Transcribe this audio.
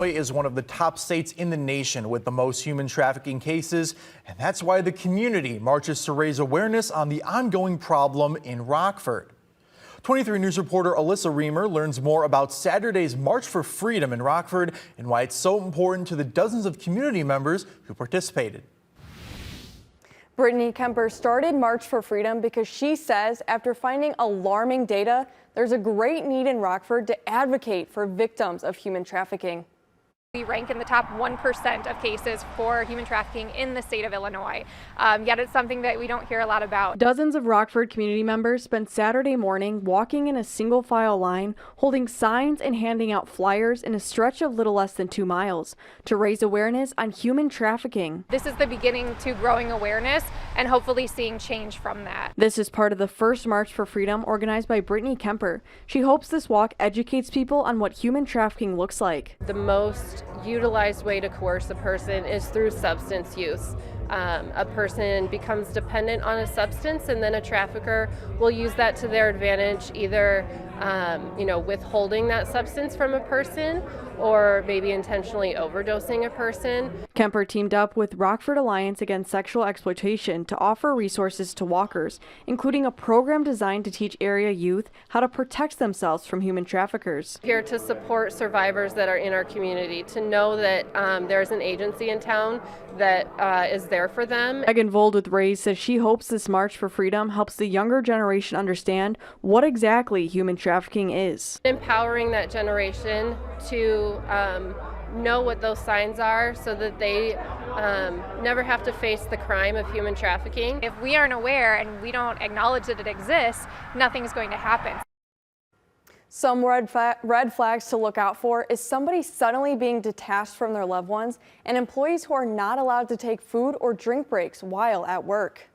Illinois is one of the top states in the nation with the most human trafficking cases, and that's why the community marches to raise awareness on the ongoing problem in Rockford. 23 News reporter Alyssa Reamer learns more about Saturday's March for Freedom in Rockford and why it's so important to the dozens of community members who participated. Brittany Kemper started March for Freedom because she says after finding alarming data, there's a great need in Rockford to advocate for victims of human trafficking. We rank in the top 1% of cases for human trafficking in the state of Illinois, yet it's something that we don't hear a lot about. Dozens of Rockford community members spent Saturday morning walking in a single file line, holding signs and handing out flyers in a stretch of little less than 2 miles to raise awareness on human trafficking. This is the beginning to growing awareness and hopefully seeing change from that. This is part of the first March for Freedom organized by Brittany Kemper. She hopes this walk educates people on what human trafficking looks like. The most utilized way to coerce a person is through substance use. A person becomes dependent on a substance, and then a trafficker will use that to their advantage, either withholding that substance from a person or maybe intentionally overdosing a person. Kemper teamed up with Rockford Alliance Against Sexual Exploitation to offer resources to walkers, including a program designed to teach area youth how to protect themselves from human traffickers. Here to support survivors that are in our community, to know that there's an agency in town that is there for them. Megan Vold with Raise says she hopes this March for Freedom helps the younger generation understand what exactly human trafficking is. Empowering that generation to know what those signs are so that they never have to face the crime of human trafficking. If we aren't aware and we don't acknowledge that it exists, nothing is going to happen. Some red flags to look out for is somebody suddenly being detached from their loved ones and employees who are not allowed to take food or drink breaks while at work.